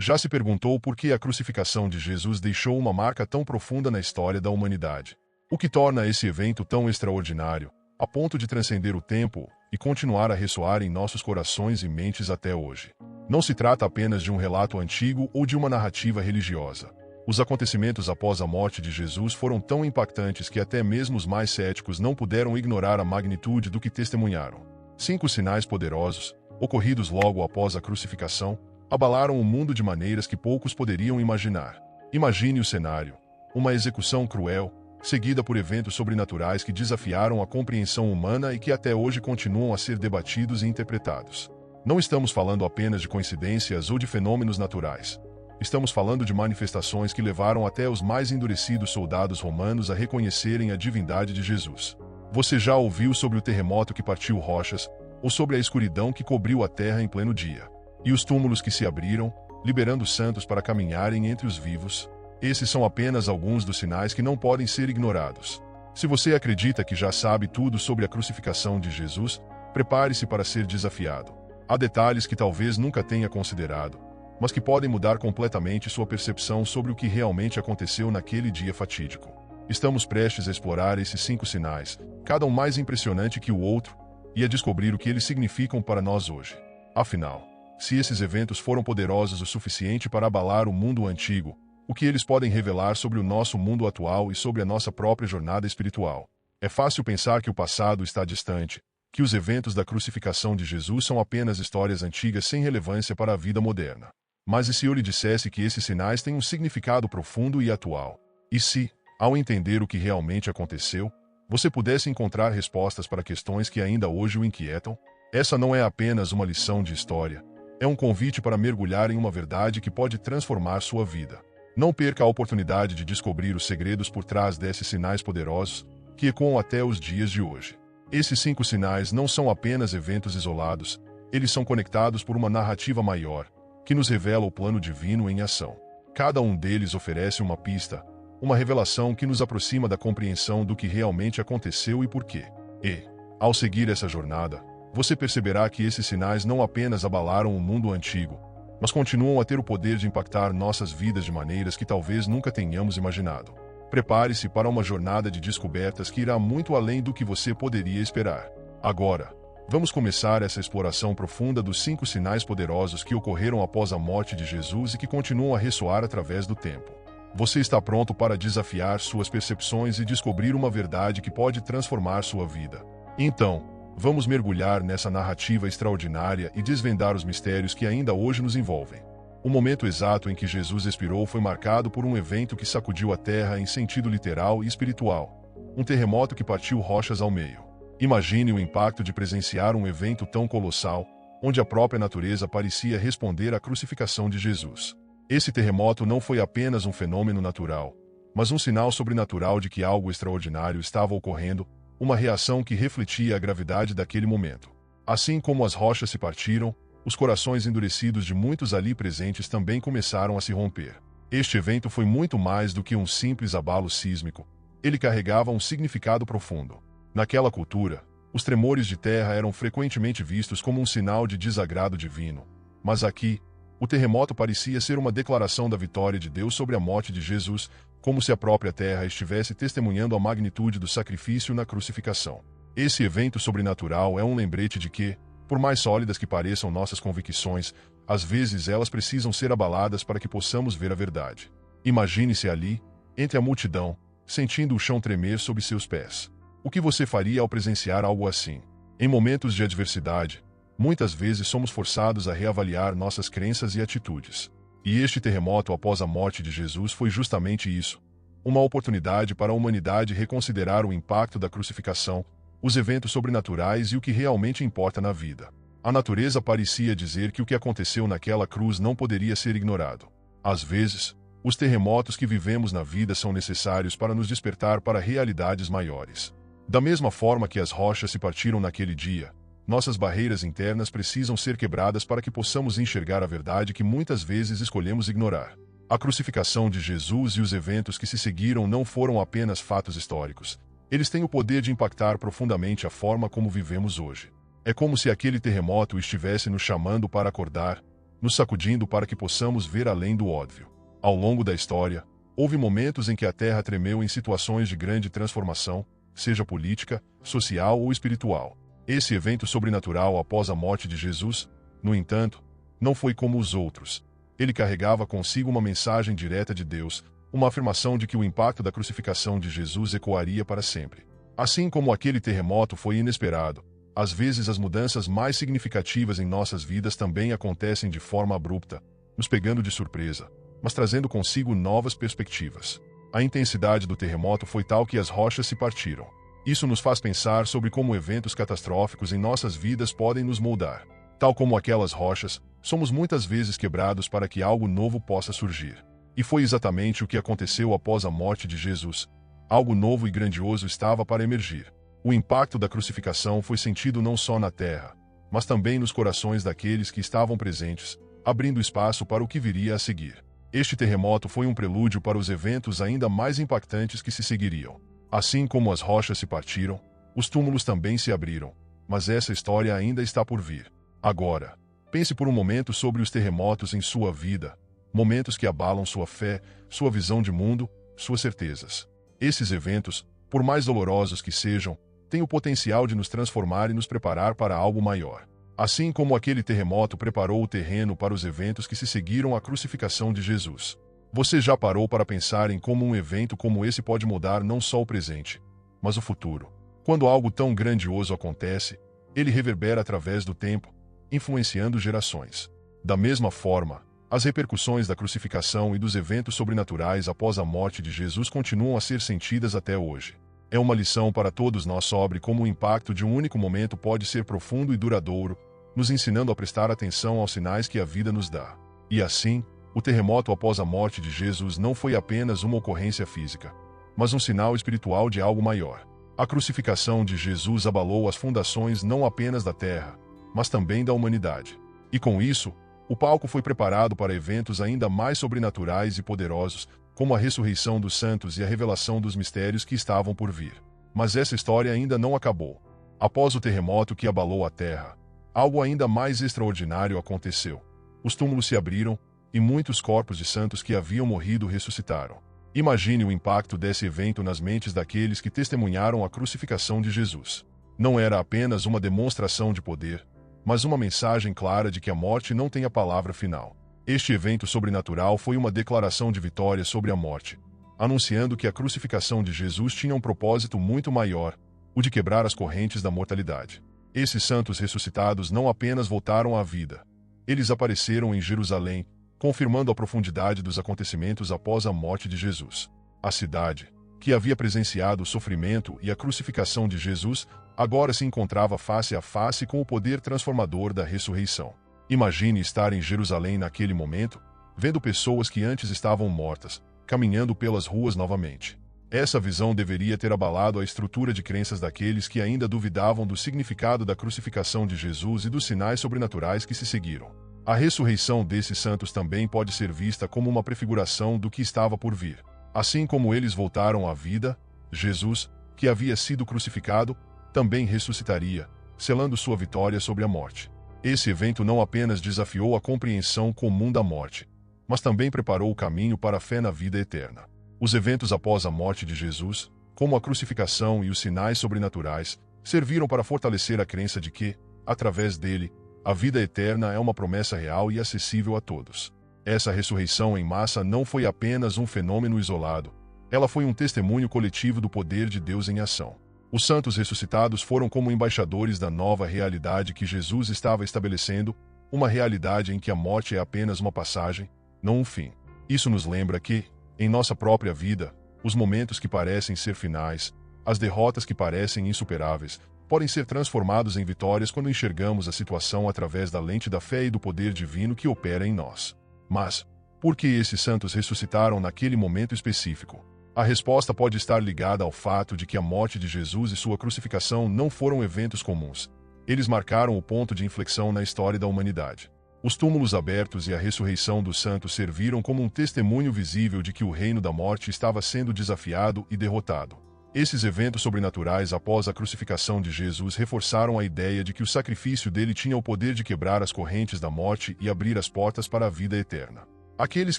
Já se perguntou por que a crucificação de Jesus deixou uma marca tão profunda na história da humanidade? O que torna esse evento tão extraordinário, a ponto de transcender o tempo e continuar a ressoar em nossos corações e mentes até hoje? Não se trata apenas de um relato antigo ou de uma narrativa religiosa. Os acontecimentos após a morte de Jesus foram tão impactantes que até mesmo os mais céticos não puderam ignorar a magnitude do que testemunharam. 5 sinais poderosos, ocorridos logo após a crucificação, abalaram o mundo de maneiras que poucos poderiam imaginar. Imagine o cenário: uma execução cruel, seguida por eventos sobrenaturais que desafiaram a compreensão humana e que até hoje continuam a ser debatidos e interpretados. Não estamos falando apenas de coincidências ou de fenômenos naturais. Estamos falando de manifestações que levaram até os mais endurecidos soldados romanos a reconhecerem a divindade de Jesus. Você já ouviu sobre o terremoto que partiu rochas, ou sobre a escuridão que cobriu a terra em pleno dia? E os túmulos que se abriram, liberando santos para caminharem entre os vivos? Esses são apenas alguns dos sinais que não podem ser ignorados. Se você acredita que já sabe tudo sobre a crucificação de Jesus, prepare-se para ser desafiado. Há detalhes que talvez nunca tenha considerado, mas que podem mudar completamente sua percepção sobre o que realmente aconteceu naquele dia fatídico. Estamos prestes a explorar esses 5 sinais, cada um mais impressionante que o outro, e a descobrir o que eles significam para nós hoje. Afinal, se esses eventos foram poderosos o suficiente para abalar o mundo antigo, o que eles podem revelar sobre o nosso mundo atual e sobre a nossa própria jornada espiritual? É fácil pensar que o passado está distante, que os eventos da crucificação de Jesus são apenas histórias antigas sem relevância para a vida moderna. Mas e se eu lhe dissesse que esses sinais têm um significado profundo e atual? E se, ao entender o que realmente aconteceu, você pudesse encontrar respostas para questões que ainda hoje o inquietam? Essa não é apenas uma lição de história. É um convite para mergulhar em uma verdade que pode transformar sua vida. Não perca a oportunidade de descobrir os segredos por trás desses sinais poderosos, que ecoam até os dias de hoje. Esses 5 sinais não são apenas eventos isolados, eles são conectados por uma narrativa maior, que nos revela o plano divino em ação. Cada um deles oferece uma pista, uma revelação que nos aproxima da compreensão do que realmente aconteceu e por quê. E, ao seguir essa jornada, você perceberá que esses sinais não apenas abalaram o mundo antigo, mas continuam a ter o poder de impactar nossas vidas de maneiras que talvez nunca tenhamos imaginado. Prepare-se para uma jornada de descobertas que irá muito além do que você poderia esperar. Agora, vamos começar essa exploração profunda dos 5 sinais poderosos que ocorreram após a morte de Jesus e que continuam a ressoar através do tempo. Você está pronto para desafiar suas percepções e descobrir uma verdade que pode transformar sua vida? Então, vamos mergulhar nessa narrativa extraordinária e desvendar os mistérios que ainda hoje nos envolvem. O momento exato em que Jesus expirou foi marcado por um evento que sacudiu a terra em sentido literal e espiritual. Um terremoto que partiu rochas ao meio. Imagine o impacto de presenciar um evento tão colossal, onde a própria natureza parecia responder à crucificação de Jesus. Esse terremoto não foi apenas um fenômeno natural, mas um sinal sobrenatural de que algo extraordinário estava ocorrendo, uma reação que refletia a gravidade daquele momento. Assim como as rochas se partiram, os corações endurecidos de muitos ali presentes também começaram a se romper. Este evento foi muito mais do que um simples abalo sísmico. Ele carregava um significado profundo. Naquela cultura, os tremores de terra eram frequentemente vistos como um sinal de desagrado divino. Mas aqui, o terremoto parecia ser uma declaração da vitória de Deus sobre a morte de Jesus, como se a própria terra estivesse testemunhando a magnitude do sacrifício na crucificação. Esse evento sobrenatural é um lembrete de que, por mais sólidas que pareçam nossas convicções, às vezes elas precisam ser abaladas para que possamos ver a verdade. Imagine-se ali, entre a multidão, sentindo o chão tremer sob seus pés. O que você faria ao presenciar algo assim? Em momentos de adversidade, muitas vezes somos forçados a reavaliar nossas crenças e atitudes. E este terremoto após a morte de Jesus foi justamente isso. Uma oportunidade para a humanidade reconsiderar o impacto da crucificação, os eventos sobrenaturais e o que realmente importa na vida. A natureza parecia dizer que o que aconteceu naquela cruz não poderia ser ignorado. Às vezes, os terremotos que vivemos na vida são necessários para nos despertar para realidades maiores. Da mesma forma que as rochas se partiram naquele dia, nossas barreiras internas precisam ser quebradas para que possamos enxergar a verdade que muitas vezes escolhemos ignorar. A crucificação de Jesus e os eventos que se seguiram não foram apenas fatos históricos. Eles têm o poder de impactar profundamente a forma como vivemos hoje. É como se aquele terremoto estivesse nos chamando para acordar, nos sacudindo para que possamos ver além do óbvio. Ao longo da história, houve momentos em que a Terra tremeu em situações de grande transformação, seja política, social ou espiritual. Esse evento sobrenatural após a morte de Jesus, no entanto, não foi como os outros. Ele carregava consigo uma mensagem direta de Deus, uma afirmação de que o impacto da crucificação de Jesus ecoaria para sempre. Assim como aquele terremoto foi inesperado, às vezes as mudanças mais significativas em nossas vidas também acontecem de forma abrupta, nos pegando de surpresa, mas trazendo consigo novas perspectivas. A intensidade do terremoto foi tal que as rochas se partiram. Isso nos faz pensar sobre como eventos catastróficos em nossas vidas podem nos moldar. Tal como aquelas rochas, somos muitas vezes quebrados para que algo novo possa surgir. E foi exatamente o que aconteceu após a morte de Jesus. Algo novo e grandioso estava para emergir. O impacto da crucificação foi sentido não só na terra, mas também nos corações daqueles que estavam presentes, abrindo espaço para o que viria a seguir. Este terremoto foi um prelúdio para os eventos ainda mais impactantes que se seguiriam. Assim como as rochas se partiram, os túmulos também se abriram, mas essa história ainda está por vir. Agora, pense por um momento sobre os terremotos em sua vida, momentos que abalam sua fé, sua visão de mundo, suas certezas. Esses eventos, por mais dolorosos que sejam, têm o potencial de nos transformar e nos preparar para algo maior. Assim como aquele terremoto preparou o terreno para os eventos que se seguiram à crucificação de Jesus. Você já parou para pensar em como um evento como esse pode mudar não só o presente, mas o futuro? Quando algo tão grandioso acontece, ele reverbera através do tempo, influenciando gerações. Da mesma forma, as repercussões da crucificação e dos eventos sobrenaturais após a morte de Jesus continuam a ser sentidas até hoje. É uma lição para todos nós sobre como o impacto de um único momento pode ser profundo e duradouro, nos ensinando a prestar atenção aos sinais que a vida nos dá. E assim, o terremoto após a morte de Jesus não foi apenas uma ocorrência física, mas um sinal espiritual de algo maior. A crucificação de Jesus abalou as fundações não apenas da terra, mas também da humanidade. E com isso, o palco foi preparado para eventos ainda mais sobrenaturais e poderosos, como a ressurreição dos santos e a revelação dos mistérios que estavam por vir. Mas essa história ainda não acabou. Após o terremoto que abalou a terra, algo ainda mais extraordinário aconteceu. Os túmulos se abriram, e muitos corpos de santos que haviam morrido ressuscitaram. Imagine o impacto desse evento nas mentes daqueles que testemunharam a crucificação de Jesus. Não era apenas uma demonstração de poder, mas uma mensagem clara de que a morte não tem a palavra final. Este evento sobrenatural foi uma declaração de vitória sobre a morte, anunciando que a crucificação de Jesus tinha um propósito muito maior, o de quebrar as correntes da mortalidade. Esses santos ressuscitados não apenas voltaram à vida, eles apareceram em Jerusalém, confirmando a profundidade dos acontecimentos após a morte de Jesus. A cidade, que havia presenciado o sofrimento e a crucificação de Jesus, agora se encontrava face a face com o poder transformador da ressurreição. Imagine estar em Jerusalém naquele momento, vendo pessoas que antes estavam mortas, caminhando pelas ruas novamente. Essa visão deveria ter abalado a estrutura de crenças daqueles que ainda duvidavam do significado da crucificação de Jesus e dos sinais sobrenaturais que se seguiram. A ressurreição desses santos também pode ser vista como uma prefiguração do que estava por vir. Assim como eles voltaram à vida, Jesus, que havia sido crucificado, também ressuscitaria, selando sua vitória sobre a morte. Esse evento não apenas desafiou a compreensão comum da morte, mas também preparou o caminho para a fé na vida eterna. Os eventos após a morte de Jesus, como a crucificação e os sinais sobrenaturais, serviram para fortalecer a crença de que, através dele, a vida eterna é uma promessa real e acessível a todos. Essa ressurreição em massa não foi apenas um fenômeno isolado, ela foi um testemunho coletivo do poder de Deus em ação. Os santos ressuscitados foram como embaixadores da nova realidade que Jesus estava estabelecendo, uma realidade em que a morte é apenas uma passagem, não um fim. Isso nos lembra que, em nossa própria vida, os momentos que parecem ser finais, as derrotas que parecem insuperáveis, podem ser transformados em vitórias quando enxergamos a situação através da lente da fé e do poder divino que opera em nós. Mas, por que esses santos ressuscitaram naquele momento específico? A resposta pode estar ligada ao fato de que a morte de Jesus e sua crucificação não foram eventos comuns. Eles marcaram o ponto de inflexão na história da humanidade. Os túmulos abertos e a ressurreição dos santos serviram como um testemunho visível de que o reino da morte estava sendo desafiado e derrotado. Esses eventos sobrenaturais após a crucificação de Jesus reforçaram a ideia de que o sacrifício dele tinha o poder de quebrar as correntes da morte e abrir as portas para a vida eterna. Aqueles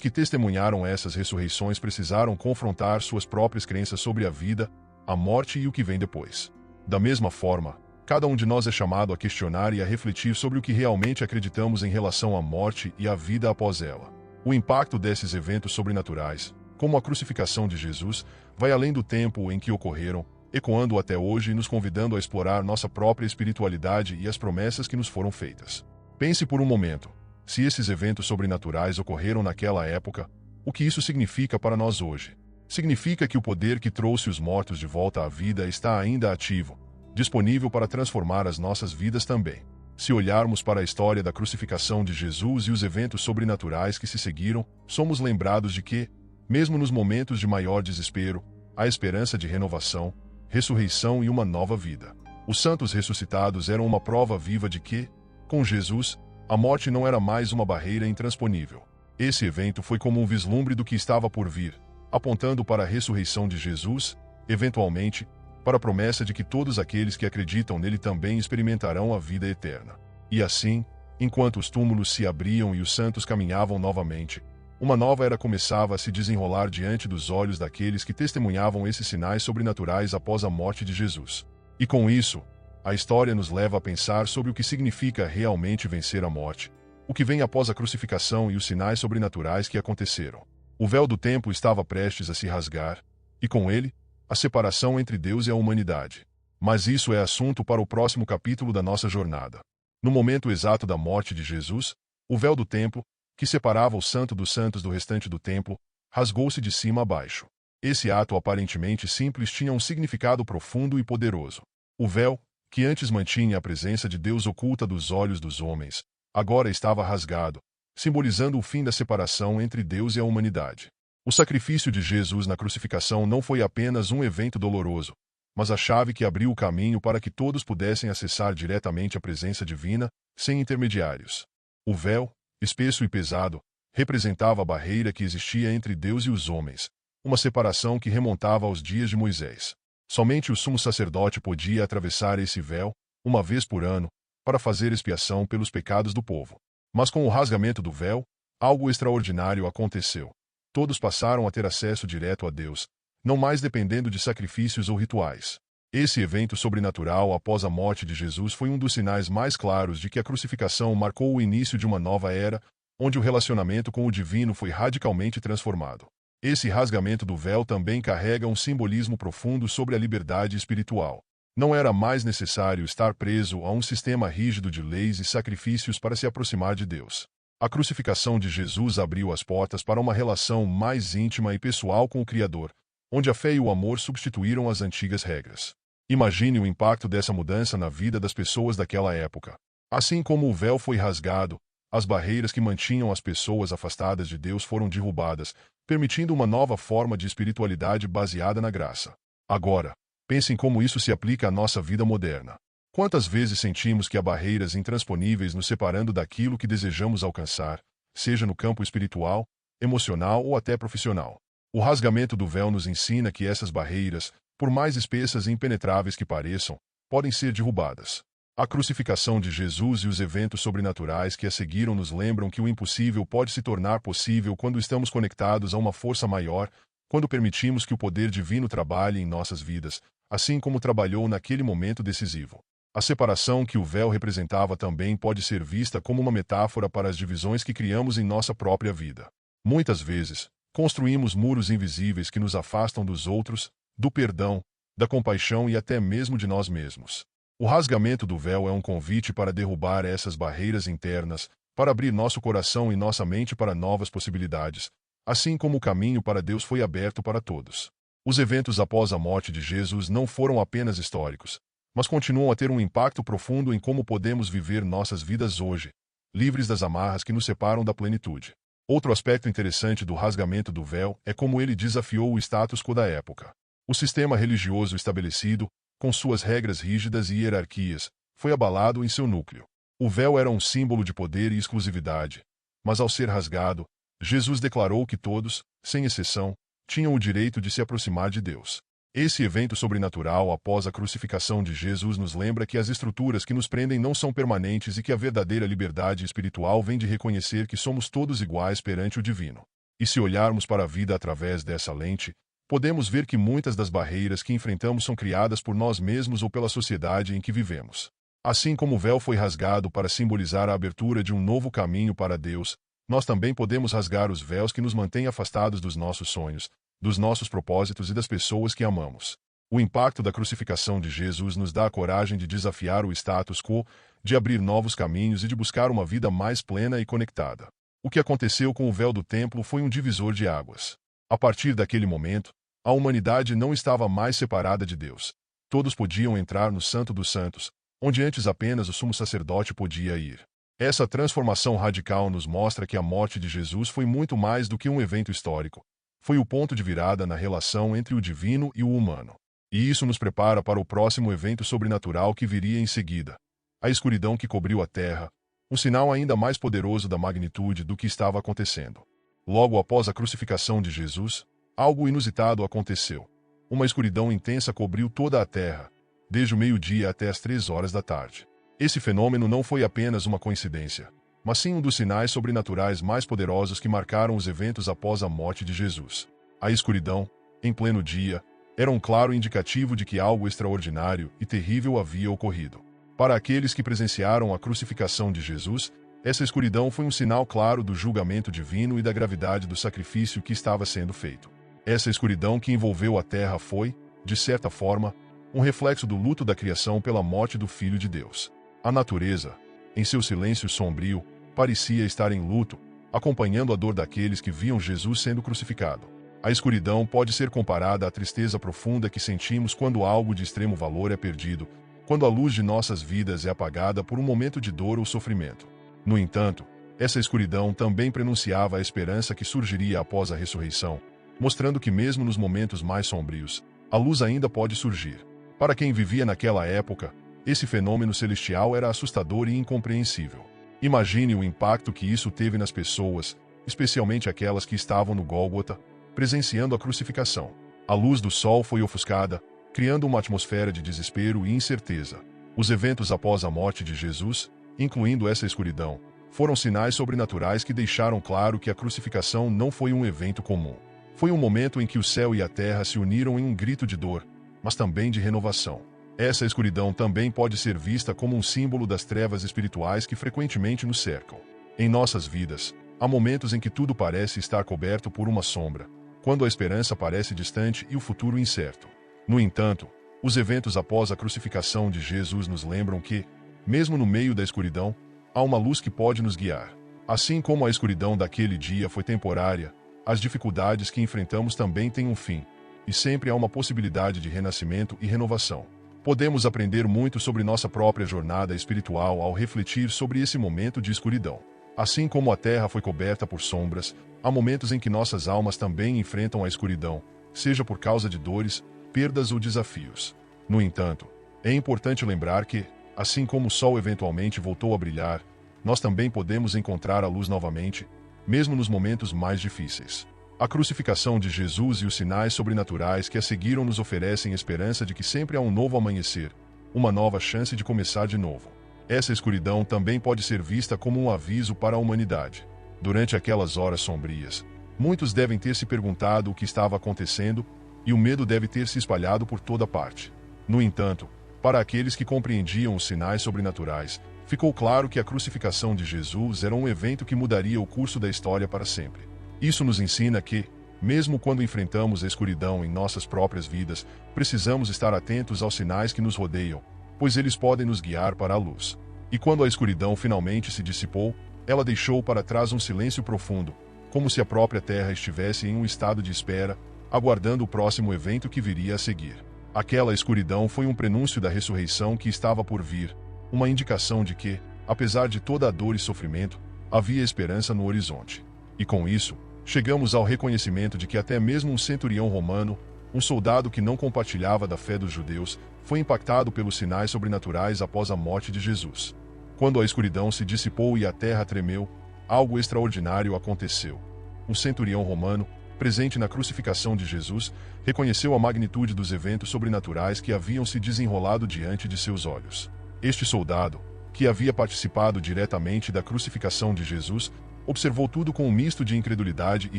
que testemunharam essas ressurreições precisaram confrontar suas próprias crenças sobre a vida, a morte e o que vem depois. Da mesma forma, cada um de nós é chamado a questionar e a refletir sobre o que realmente acreditamos em relação à morte e à vida após ela. O impacto desses eventos sobrenaturais, como a crucificação de Jesus, vai além do tempo em que ocorreram, ecoando até hoje e nos convidando a explorar nossa própria espiritualidade e as promessas que nos foram feitas. Pense por um momento, se esses eventos sobrenaturais ocorreram naquela época, o que isso significa para nós hoje? Significa que o poder que trouxe os mortos de volta à vida está ainda ativo, disponível para transformar as nossas vidas também. Se olharmos para a história da crucificação de Jesus e os eventos sobrenaturais que se seguiram, somos lembrados de que, mesmo nos momentos de maior desespero, há esperança de renovação, ressurreição e uma nova vida. Os santos ressuscitados eram uma prova viva de que, com Jesus, a morte não era mais uma barreira intransponível. Esse evento foi como um vislumbre do que estava por vir, apontando para a ressurreição de Jesus, eventualmente, para a promessa de que todos aqueles que acreditam nele também experimentarão a vida eterna. E assim, enquanto os túmulos se abriam e os santos caminhavam novamente, uma nova era começava a se desenrolar diante dos olhos daqueles que testemunhavam esses sinais sobrenaturais após a morte de Jesus. E com isso, a história nos leva a pensar sobre o que significa realmente vencer a morte, o que vem após a crucificação e os sinais sobrenaturais que aconteceram. O véu do templo estava prestes a se rasgar, e com ele, a separação entre Deus e a humanidade. Mas isso é assunto para o próximo capítulo da nossa jornada. No momento exato da morte de Jesus, o véu do templo, que separava o Santo dos Santos do restante do templo, rasgou-se de cima a baixo. Esse ato aparentemente simples tinha um significado profundo e poderoso. O véu, que antes mantinha a presença de Deus oculta dos olhos dos homens, agora estava rasgado, simbolizando o fim da separação entre Deus e a humanidade. O sacrifício de Jesus na crucificação não foi apenas um evento doloroso, mas a chave que abriu o caminho para que todos pudessem acessar diretamente a presença divina, sem intermediários. O véu, espesso e pesado, representava a barreira que existia entre Deus e os homens, uma separação que remontava aos dias de Moisés. Somente o sumo sacerdote podia atravessar esse véu, uma vez por ano, para fazer expiação pelos pecados do povo. Mas com o rasgamento do véu, algo extraordinário aconteceu. Todos passaram a ter acesso direto a Deus, não mais dependendo de sacrifícios ou rituais. Esse evento sobrenatural após a morte de Jesus foi um dos sinais mais claros de que a crucificação marcou o início de uma nova era, onde o relacionamento com o divino foi radicalmente transformado. Esse rasgamento do véu também carrega um simbolismo profundo sobre a liberdade espiritual. Não era mais necessário estar preso a um sistema rígido de leis e sacrifícios para se aproximar de Deus. A crucificação de Jesus abriu as portas para uma relação mais íntima e pessoal com o Criador, onde a fé e o amor substituíram as antigas regras. Imagine o impacto dessa mudança na vida das pessoas daquela época. Assim como o véu foi rasgado, as barreiras que mantinham as pessoas afastadas de Deus foram derrubadas, permitindo uma nova forma de espiritualidade baseada na graça. Agora, pense em como isso se aplica à nossa vida moderna. Quantas vezes sentimos que há barreiras intransponíveis nos separando daquilo que desejamos alcançar, seja no campo espiritual, emocional ou até profissional? O rasgamento do véu nos ensina que essas barreiras, por mais espessas e impenetráveis que pareçam, podem ser derrubadas. A crucificação de Jesus e os eventos sobrenaturais que a seguiram nos lembram que o impossível pode se tornar possível quando estamos conectados a uma força maior, quando permitimos que o poder divino trabalhe em nossas vidas, assim como trabalhou naquele momento decisivo. A separação que o véu representava também pode ser vista como uma metáfora para as divisões que criamos em nossa própria vida. Muitas vezes, construímos muros invisíveis que nos afastam dos outros, do perdão, da compaixão e até mesmo de nós mesmos. O rasgamento do véu é um convite para derrubar essas barreiras internas, para abrir nosso coração e nossa mente para novas possibilidades, assim como o caminho para Deus foi aberto para todos. Os eventos após a morte de Jesus não foram apenas históricos, mas continuam a ter um impacto profundo em como podemos viver nossas vidas hoje, livres das amarras que nos separam da plenitude. Outro aspecto interessante do rasgamento do véu é como ele desafiou o status quo da época. O sistema religioso estabelecido, com suas regras rígidas e hierarquias, foi abalado em seu núcleo. O véu era um símbolo de poder e exclusividade, mas ao ser rasgado, Jesus declarou que todos, sem exceção, tinham o direito de se aproximar de Deus. Esse evento sobrenatural após a crucificação de Jesus nos lembra que as estruturas que nos prendem não são permanentes e que a verdadeira liberdade espiritual vem de reconhecer que somos todos iguais perante o divino. E se olharmos para a vida através dessa lente, podemos ver que muitas das barreiras que enfrentamos são criadas por nós mesmos ou pela sociedade em que vivemos. Assim como o véu foi rasgado para simbolizar a abertura de um novo caminho para Deus, nós também podemos rasgar os véus que nos mantêm afastados dos nossos sonhos, dos nossos propósitos e das pessoas que amamos. O impacto da crucificação de Jesus nos dá a coragem de desafiar o status quo, de abrir novos caminhos e de buscar uma vida mais plena e conectada. O que aconteceu com o véu do templo foi um divisor de águas. A partir daquele momento, a humanidade não estava mais separada de Deus. Todos podiam entrar no Santo dos Santos, onde antes apenas o sumo sacerdote podia ir. Essa transformação radical nos mostra que a morte de Jesus foi muito mais do que um evento histórico. Foi o ponto de virada na relação entre o divino e o humano. E isso nos prepara para o próximo evento sobrenatural que viria em seguida. A escuridão que cobriu a terra, um sinal ainda mais poderoso da magnitude do que estava acontecendo. Logo após a crucificação de Jesus, algo inusitado aconteceu. Uma escuridão intensa cobriu toda a terra, desde o meio-dia até as 3 horas da tarde. Esse fenômeno não foi apenas uma coincidência, mas sim um dos sinais sobrenaturais mais poderosos que marcaram os eventos após a morte de Jesus. A escuridão, em pleno dia, era um claro indicativo de que algo extraordinário e terrível havia ocorrido. Para aqueles que presenciaram a crucificação de Jesus, essa escuridão foi um sinal claro do julgamento divino e da gravidade do sacrifício que estava sendo feito. Essa escuridão que envolveu a terra foi, de certa forma, um reflexo do luto da criação pela morte do Filho de Deus. A natureza, em seu silêncio sombrio, parecia estar em luto, acompanhando a dor daqueles que viam Jesus sendo crucificado. A escuridão pode ser comparada à tristeza profunda que sentimos quando algo de extremo valor é perdido, quando a luz de nossas vidas é apagada por um momento de dor ou sofrimento. No entanto, essa escuridão também prenunciava a esperança que surgiria após a ressurreição, mostrando que mesmo nos momentos mais sombrios, a luz ainda pode surgir. Para quem vivia naquela época, esse fenômeno celestial era assustador e incompreensível. Imagine o impacto que isso teve nas pessoas, especialmente aquelas que estavam no Gólgota, presenciando a crucificação. A luz do sol foi ofuscada, criando uma atmosfera de desespero e incerteza. Os eventos após a morte de Jesus, incluindo essa escuridão, foram sinais sobrenaturais que deixaram claro que a crucificação não foi um evento comum. Foi um momento em que o céu e a terra se uniram em um grito de dor, mas também de renovação. Essa escuridão também pode ser vista como um símbolo das trevas espirituais que frequentemente nos cercam. Em nossas vidas, há momentos em que tudo parece estar coberto por uma sombra, quando a esperança parece distante e o futuro incerto. No entanto, os eventos após a crucificação de Jesus nos lembram que, mesmo no meio da escuridão, há uma luz que pode nos guiar. Assim como a escuridão daquele dia foi temporária, as dificuldades que enfrentamos também têm um fim, e sempre há uma possibilidade de renascimento e renovação. Podemos aprender muito sobre nossa própria jornada espiritual ao refletir sobre esse momento de escuridão. Assim como a terra foi coberta por sombras, há momentos em que nossas almas também enfrentam a escuridão, seja por causa de dores, perdas ou desafios. No entanto, é importante lembrar que, assim como o sol eventualmente voltou a brilhar, nós também podemos encontrar a luz novamente, mesmo nos momentos mais difíceis. A crucificação de Jesus e os sinais sobrenaturais que a seguiram nos oferecem esperança de que sempre há um novo amanhecer, uma nova chance de começar de novo. Essa escuridão também pode ser vista como um aviso para a humanidade. Durante aquelas horas sombrias, muitos devem ter se perguntado o que estava acontecendo, e o medo deve ter se espalhado por toda parte. No entanto, para aqueles que compreendiam os sinais sobrenaturais, ficou claro que a crucificação de Jesus era um evento que mudaria o curso da história para sempre. Isso nos ensina que, mesmo quando enfrentamos a escuridão em nossas próprias vidas, precisamos estar atentos aos sinais que nos rodeiam, pois eles podem nos guiar para a luz. E quando a escuridão finalmente se dissipou, ela deixou para trás um silêncio profundo, como se a própria terra estivesse em um estado de espera, aguardando o próximo evento que viria a seguir. Aquela escuridão foi um prenúncio da ressurreição que estava por vir, uma indicação de que, apesar de toda a dor e sofrimento, havia esperança no horizonte. E com isso, chegamos ao reconhecimento de que até mesmo um centurião romano, um soldado que não compartilhava da fé dos judeus, foi impactado pelos sinais sobrenaturais após a morte de Jesus. Quando a escuridão se dissipou e a terra tremeu, algo extraordinário aconteceu. Um centurião romano, presente na crucificação de Jesus, reconheceu a magnitude dos eventos sobrenaturais que haviam se desenrolado diante de seus olhos. Este soldado, que havia participado diretamente da crucificação de Jesus, observou tudo com um misto de incredulidade e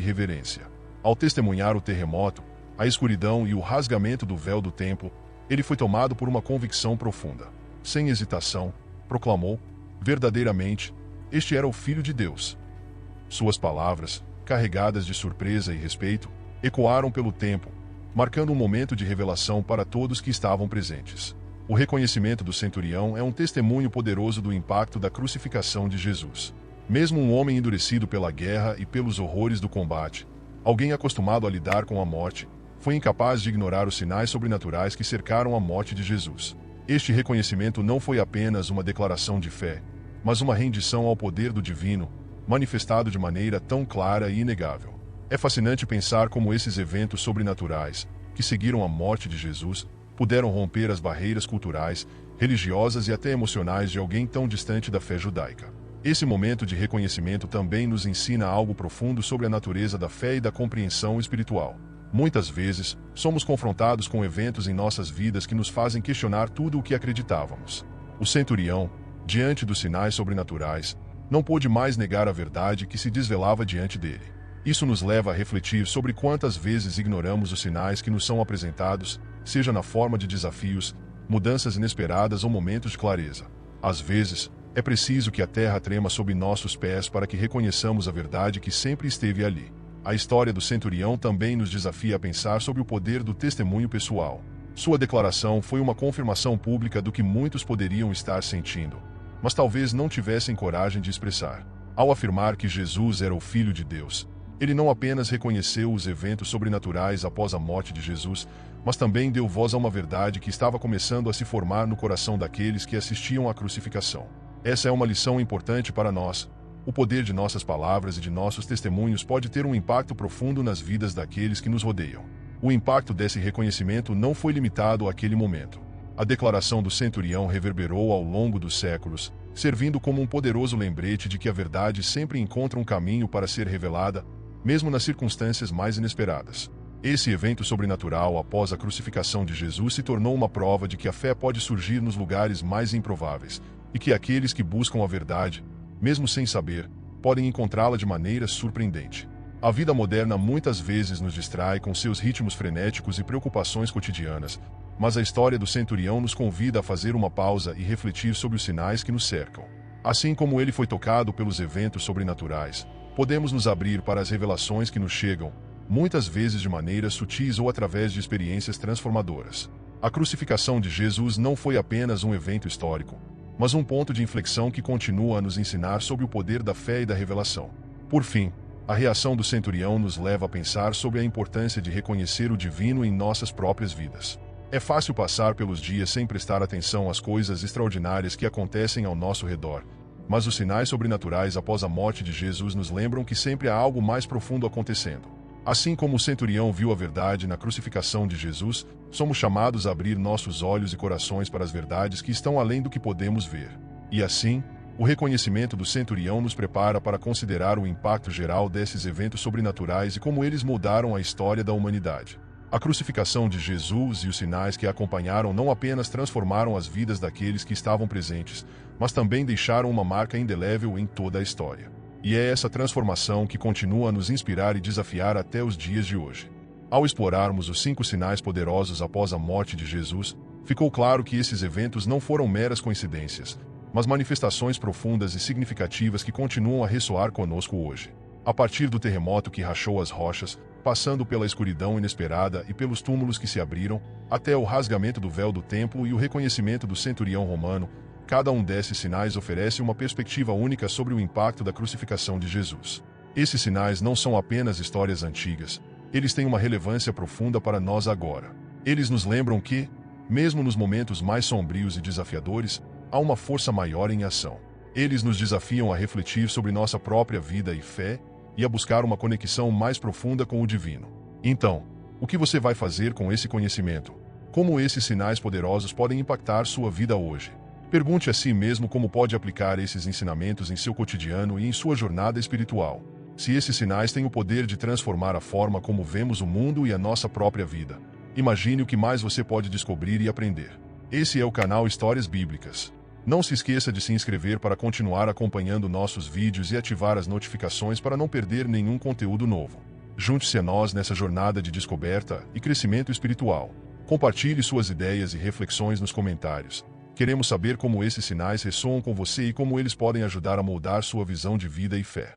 reverência. Ao testemunhar o terremoto, a escuridão e o rasgamento do véu do templo, ele foi tomado por uma convicção profunda. Sem hesitação, proclamou: verdadeiramente, este era o Filho de Deus. Suas palavras, carregadas de surpresa e respeito, ecoaram pelo templo, marcando um momento de revelação para todos que estavam presentes. O reconhecimento do centurião é um testemunho poderoso do impacto da crucificação de Jesus. Mesmo um homem endurecido pela guerra e pelos horrores do combate, alguém acostumado a lidar com a morte, foi incapaz de ignorar os sinais sobrenaturais que cercaram a morte de Jesus. Este reconhecimento não foi apenas uma declaração de fé, mas uma rendição ao poder do divino, manifestado de maneira tão clara e inegável. É fascinante pensar como esses eventos sobrenaturais, que seguiram a morte de Jesus, puderam romper as barreiras culturais, religiosas e até emocionais de alguém tão distante da fé judaica. Esse momento de reconhecimento também nos ensina algo profundo sobre a natureza da fé e da compreensão espiritual. Muitas vezes, somos confrontados com eventos em nossas vidas que nos fazem questionar tudo o que acreditávamos. O centurião, diante dos sinais sobrenaturais, não pôde mais negar a verdade que se desvelava diante dele. Isso nos leva a refletir sobre quantas vezes ignoramos os sinais que nos são apresentados, seja na forma de desafios, mudanças inesperadas ou momentos de clareza. Às vezes, é preciso que a terra trema sob nossos pés para que reconheçamos a verdade que sempre esteve ali. A história do centurião também nos desafia a pensar sobre o poder do testemunho pessoal. Sua declaração foi uma confirmação pública do que muitos poderiam estar sentindo, mas talvez não tivessem coragem de expressar. Ao afirmar que Jesus era o Filho de Deus, ele não apenas reconheceu os eventos sobrenaturais após a morte de Jesus, mas também deu voz a uma verdade que estava começando a se formar no coração daqueles que assistiam à crucificação. Essa é uma lição importante para nós. O poder de nossas palavras e de nossos testemunhos pode ter um impacto profundo nas vidas daqueles que nos rodeiam. O impacto desse reconhecimento não foi limitado àquele momento. A declaração do centurião reverberou ao longo dos séculos, servindo como um poderoso lembrete de que a verdade sempre encontra um caminho para ser revelada, mesmo nas circunstâncias mais inesperadas. Esse evento sobrenatural após a crucificação de Jesus se tornou uma prova de que a fé pode surgir nos lugares mais improváveis, e que aqueles que buscam a verdade, mesmo sem saber, podem encontrá-la de maneira surpreendente. A vida moderna muitas vezes nos distrai com seus ritmos frenéticos e preocupações cotidianas, mas a história do centurião nos convida a fazer uma pausa e refletir sobre os sinais que nos cercam. Assim como ele foi tocado pelos eventos sobrenaturais, podemos nos abrir para as revelações que nos chegam, muitas vezes de maneiras sutis ou através de experiências transformadoras. A crucificação de Jesus não foi apenas um evento histórico, mas um ponto de inflexão que continua a nos ensinar sobre o poder da fé e da revelação. Por fim, a reação do centurião nos leva a pensar sobre a importância de reconhecer o divino em nossas próprias vidas. É fácil passar pelos dias sem prestar atenção às coisas extraordinárias que acontecem ao nosso redor, mas os sinais sobrenaturais após a morte de Jesus nos lembram que sempre há algo mais profundo acontecendo. Assim como o centurião viu a verdade na crucificação de Jesus, somos chamados a abrir nossos olhos e corações para as verdades que estão além do que podemos ver. E assim, o reconhecimento do centurião nos prepara para considerar o impacto geral desses eventos sobrenaturais e como eles moldaram a história da humanidade. A crucificação de Jesus e os sinais que a acompanharam não apenas transformaram as vidas daqueles que estavam presentes, mas também deixaram uma marca indelével em toda a história. E é essa transformação que continua a nos inspirar e desafiar até os dias de hoje. Ao explorarmos os 5 sinais poderosos após a morte de Jesus, ficou claro que esses eventos não foram meras coincidências, mas manifestações profundas e significativas que continuam a ressoar conosco hoje. A partir do terremoto que rachou as rochas, passando pela escuridão inesperada e pelos túmulos que se abriram, até o rasgamento do véu do templo e o reconhecimento do centurião romano, cada um desses sinais oferece uma perspectiva única sobre o impacto da crucificação de Jesus. Esses sinais não são apenas histórias antigas, eles têm uma relevância profunda para nós agora. Eles nos lembram que, mesmo nos momentos mais sombrios e desafiadores, há uma força maior em ação. Eles nos desafiam a refletir sobre nossa própria vida e fé, e a buscar uma conexão mais profunda com o divino. Então, o que você vai fazer com esse conhecimento? Como esses sinais poderosos podem impactar sua vida hoje? Pergunte a si mesmo como pode aplicar esses ensinamentos em seu cotidiano e em sua jornada espiritual. Se esses sinais têm o poder de transformar a forma como vemos o mundo e a nossa própria vida, imagine o que mais você pode descobrir e aprender. Esse é o canal Histórias Bíblicas. Não se esqueça de se inscrever para continuar acompanhando nossos vídeos e ativar as notificações para não perder nenhum conteúdo novo. Junte-se a nós nessa jornada de descoberta e crescimento espiritual. Compartilhe suas ideias e reflexões nos comentários. Queremos saber como esses sinais ressoam com você e como eles podem ajudar a moldar sua visão de vida e fé.